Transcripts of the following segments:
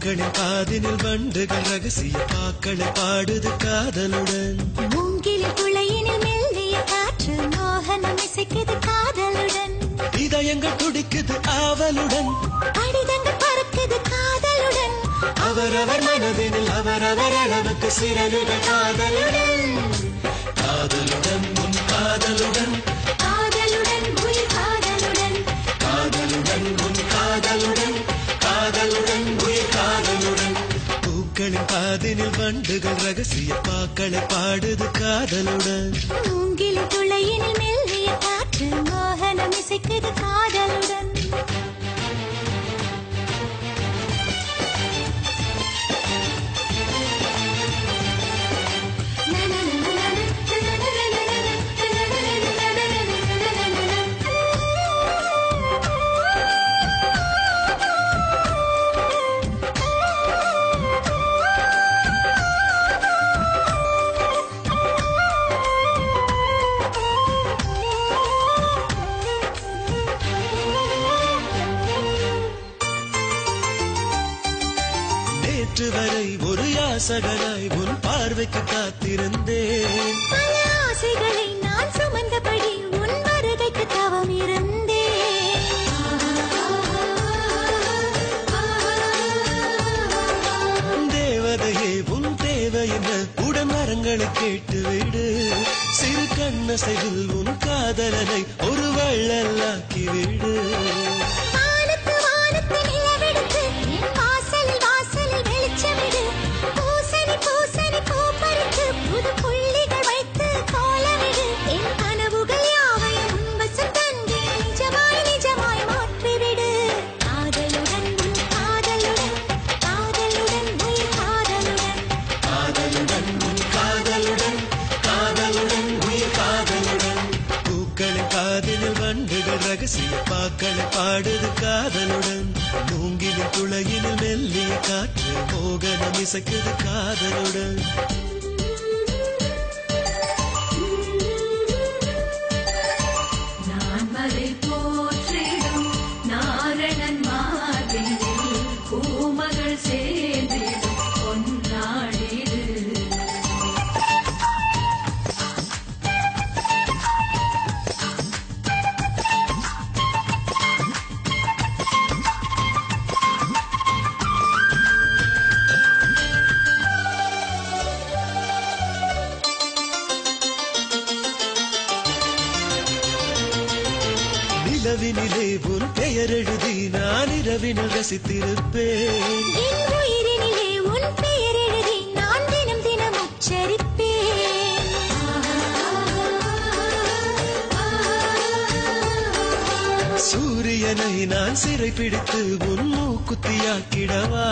பூக்களின் காதினில் வண்டுகள் ரகசிய பாக்களை பாடுது காதலுடன். மூங்கிலில் குளையினில் மெல்லிய காற்று மோகனம் இசைக்குது காதலுடன். இதயங்கள் துடிக்குது ஆவலுடன், கடிதங்கள் பறக்குது காதலுடன். அவரவர் மனதினில் அவரவர் அளவுக்கு சிறகுகள் காதலுடன். காதலுடன் உன் காதலுடன், காதலுடன் உயிர் காதலுடன். காதலுடன் உன் காதலுடன், காதலுடன் உயிர் காதலுடன். பூக்களின் காதினில் வண்டுகள் ரகசிய பாக்களை பாடுது காதலுடன். மூங்கிலில் குளையினில் மெல்லிய காற்று மோகனம் இசைக்குது காதலுடன். நேற்று வரை ஒரு யாசகனாய் உன் பார்வைக்கு காத்திருந்தேன். பல ஆசைகளை நான் சுமந்தபடி உன் வருகைக்கு தவம் இருந்தேன். தேவதையே உன் தேவை என்ன உடன் மரங்களை கேட்டுவிடு. சிறு கண்ணசைவில் உன் காதலனை ஒரு வள்ளலாக்கிவிடு. வானத்து வானத்து நிலவெடுத்து என் வாசலில் வாசலில் வெளிச்சமிடு. பூசணி பூசணி பூ பறித்து புது புள்ளிகள் வைத்து கோலமிடு. என் கனவுகள் யாவையும் உன் வசம் தந்து நிஜமாய் நிஜமாய் மாற்றிவிடு. காதலுடன் உன் காதலுடன், காதலுடன் உயிர் காதலுடன். காதலுடன் உன் காதலுடன், காதலுடன் உயிர் காதலுடன். பூக்களின் காதினில் வண்டுகள் ரகசிய பாக்களை பாடுது காதலுடன். மூங்கிலின் துளையினில் மெல்லிய காற்று மோகனம் இசைக்குது காதலுடன். நான் மலை போற்றிடும் நாரணன் மாதிரில் பூமகள் சேர்ந்திடும் பொன்னாடிது. நிலவினிலே உன் பெயர் எழுதி நான் இரவினில் ரசித்திருப்பேன். என் உயிரினிலே உன் பெயர் எழுதி நான் தினம் தினம் உச்சரிப்பேன். சூரியனை நான் சிறை பிடித்து உன் மூக்குத்தியாக்கிடவா.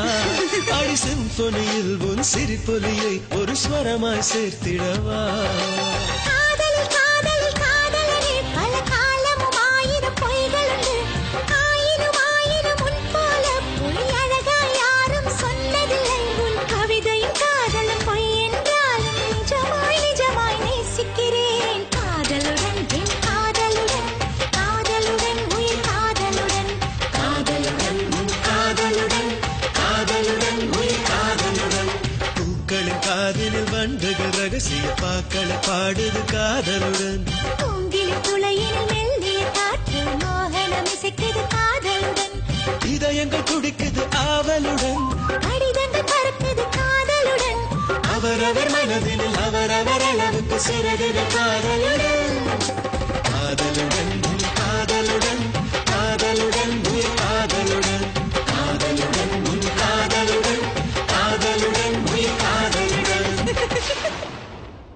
அடி சிம்பொனியில் உன் சிரிப்பொலியை ஒரு ஸ்வரமாய் சேர்த்திடவா. காதலில் காதலில் காதலனே பல காலமும் ஆயிரம் பொய்களுண்டு. ஆயினும் ஆயினும் உன் போல பொய் அழகாய் யாரும் சொன்னதில்லை. உன் கவிதையும் காதலும் பொய் என்றாலும் நிஜமாய் நிஜமாய் நேசிக்கிறேன். காதலுடன் என் காதலுடன், காதலுடன் உயிர் காதலுடன். காதலுடன் உன் காதலுடன், காதலுடன் உயிர் காதலுடன். பூக்களின் காதினில் வண்டுகள் ரகசிய பாக்களை பாடுது காதலுடன். மூங்கிலில் துளையினில் மெல்லிய காற்று மோகனம் இசைக்குது காதலுடன். இதயங்கள் துடிக்குது ஆவலுடன், கடிதங்கள் பறக்குது காதலுடன். அவரவர் மனதினில் அவரவர் அளவுக்கு சிறகுகள் காதலுடன்.